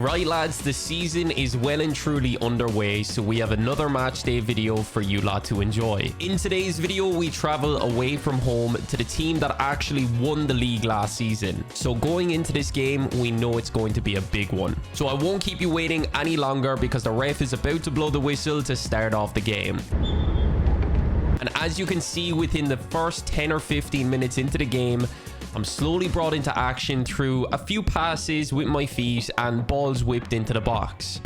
Right lads, the season is well and truly underway, so we have another match day video for you lot to enjoy. In today's video, we travel away from home to the team that actually won the league last season. So going into this game, we know it's going to be a big one. So I won't keep you waiting any longer because the ref is about to blow the whistle to start off the game. And as you can see, within the first 10 or 15 minutes into the game, I'm slowly brought into action through a few passes with my feet and balls whipped into the box.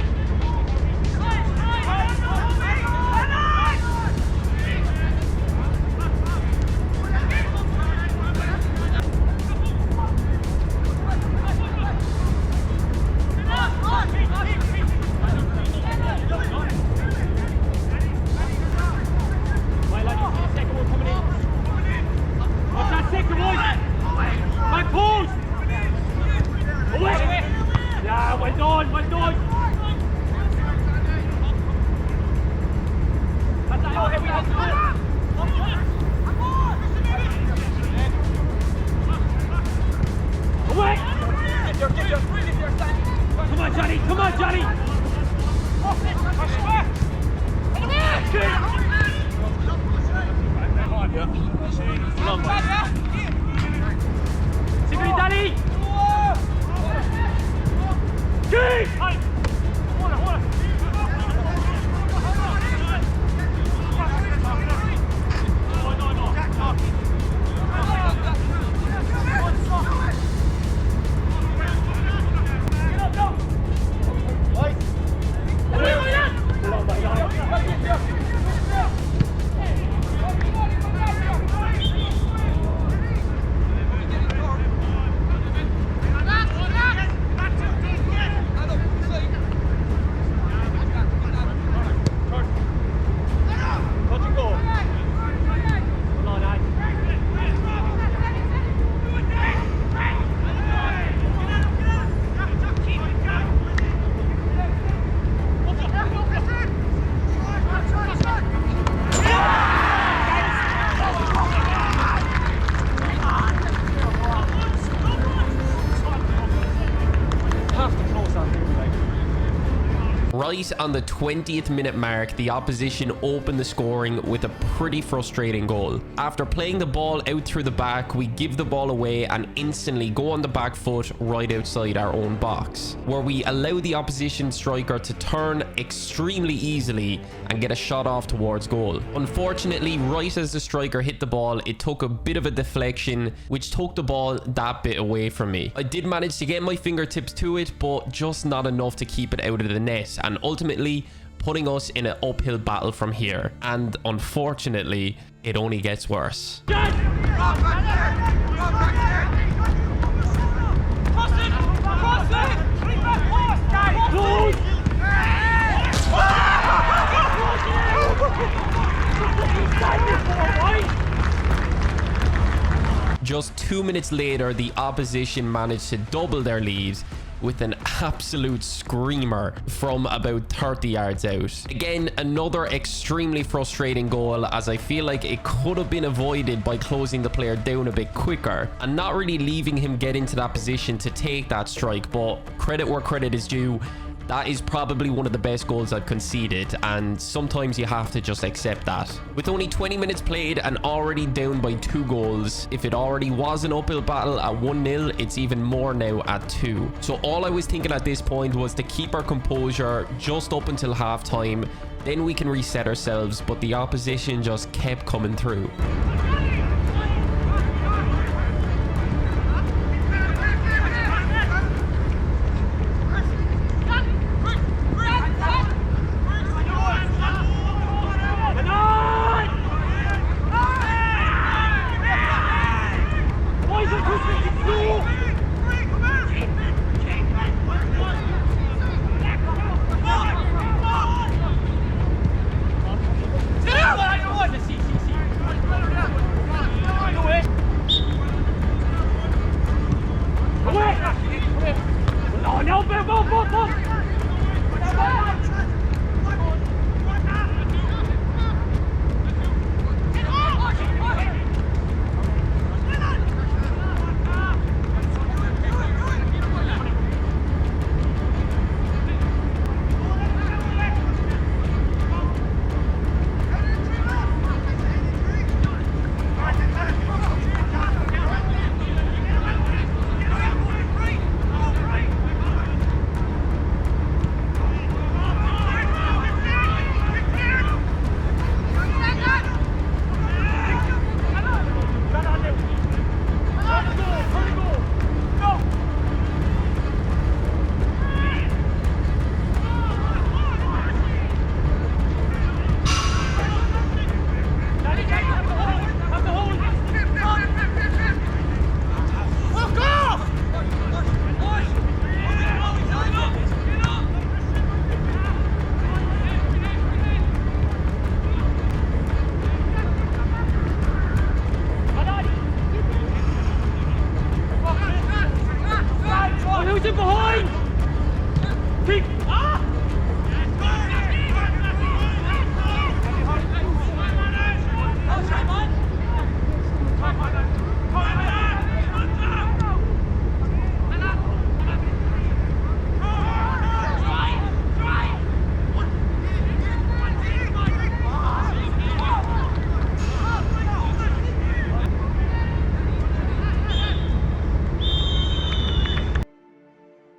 Right on the 20th minute mark, the opposition opened the scoring with a pretty frustrating goal. After playing the ball out through the back, we give the ball away and instantly go on the back foot right outside our own box, where we allow the opposition striker to turn extremely easily and get a shot off towards goal. Unfortunately, right as the striker hit the ball, it took a bit of a deflection, which took the ball that bit away from me. I did manage to get my fingertips to it, but just not enough to keep it out of the net, and ultimately putting us in an uphill battle from here. And unfortunately, it only gets worse. Just 2 minutes later, the opposition managed to double their leads with an absolute screamer from about 30 yards out. Again, another extremely frustrating goal, as I feel like it could have been avoided by closing the player down a bit quicker and not really leaving him get into that position to take that strike. But credit where credit is due, that is probably one of the best goals I've conceded, and sometimes you have to just accept that. With only 20 minutes played and already down by 2 goals, if it already was an uphill battle at 1-0, it's even more now at 2. So all I was thinking at this point was to keep our composure just up until half time, then we can reset ourselves, but the opposition just kept coming through.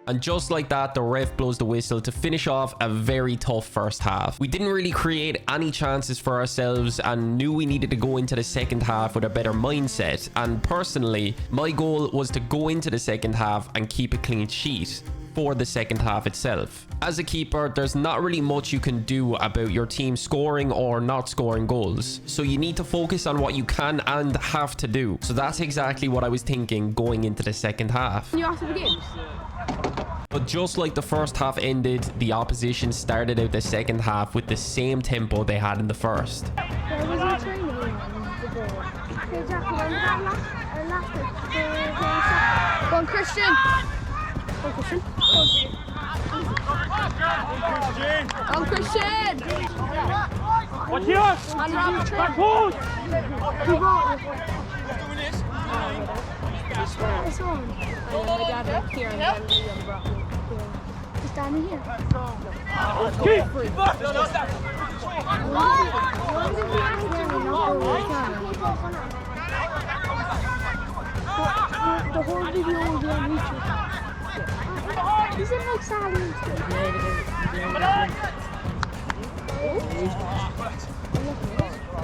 And just like that, the ref blows the whistle to finish off a very tough first half. We didn't really create any chances for ourselves and knew we needed to go into the second half with a better mindset. And personally, my goal was to go into the second half and keep a clean sheet for the second half itself. As a keeper, there's not really much you can do about your team scoring or not scoring goals. So you need to focus on what you can and have to do. So that's exactly what I was thinking going into the second half. You have to begin. But just like the first half ended, the opposition started out the second half with the same tempo they had in the first. There was a training on the ball. Go on, Christian. Go on, Christian. Go on, Christian. What's yours? And round the Back trip. forward! It's on. My dad went here and then Liam brought me. He's down here. Keep! The whole video will be on YouTube. He's in like silence.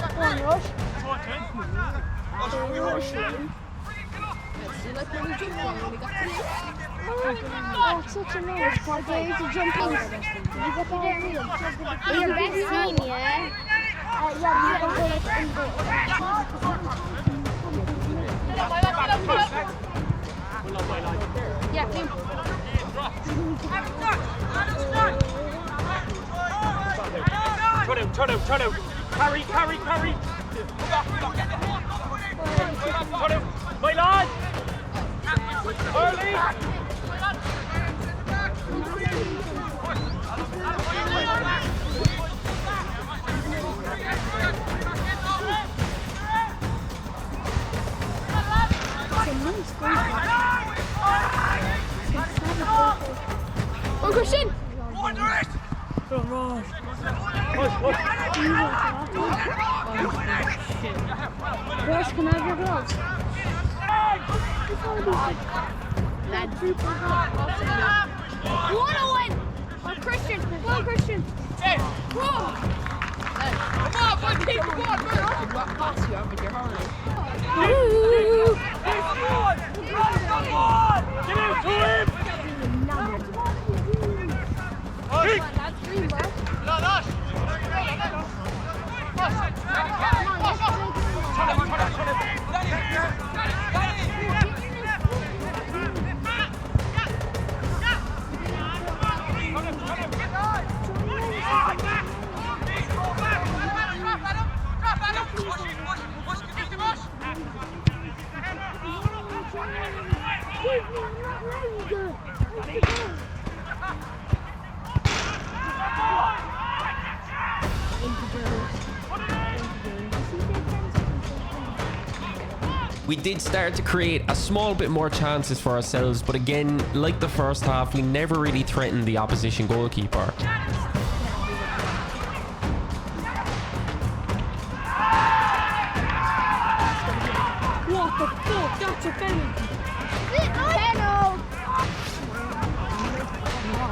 Come on, Rush. Oh, it's such a nice part. They used to jump in. You got there, Liam. You're the best team, yeah? Yeah, you got to go yeah, Liam. Turn out. Carry. Turn out. My lad! Early! Oh, Christian! Rush, can I have your gloves? Wanna win! Oh, Christian! Go on, Christian! Hey! Come on, boy! Keep it going, man! I'll pass you up with your horn. Get into him! That's green, bro. We did start to create a small bit more chances for ourselves, but again, like the first half, we never really threatened the opposition goalkeeper. What the fuck? That's a penalty.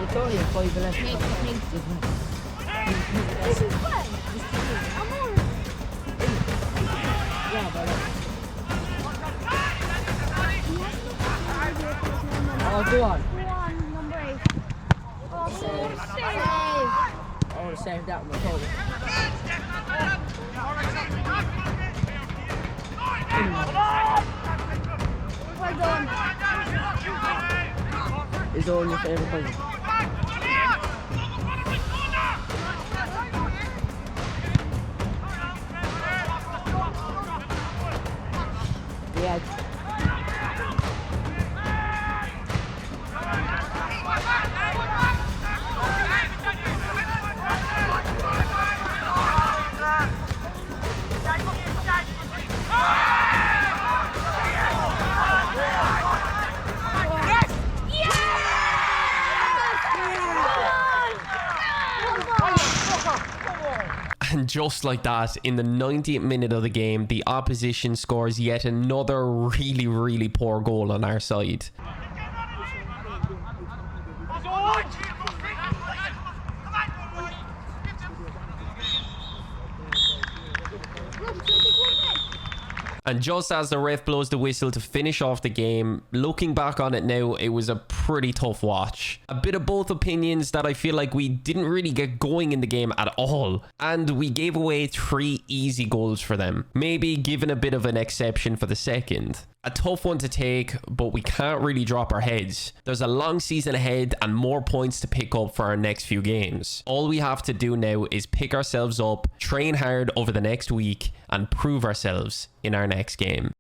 It's only a 5 left. This is fun. I'm on. Yeah, but oh, go on. Number 8. Oh, save. I want to save that one. Well done. Is all your favourite thing? Yeah. And just like that, in the 90th minute of the game, the opposition scores yet another really, really poor goal on our side. And just as the ref blows the whistle to finish off the game, looking back on it now, it was a pretty tough watch. A bit of both opinions that I feel like we didn't really get going in the game at all. And we gave away 3 easy goals for them. Maybe given a bit of an exception for the second. A tough one to take, but we can't really drop our heads. There's a long season ahead and more points to pick up for our next few games. All we have to do now is pick ourselves up, train hard over the next week, and prove ourselves in our next game.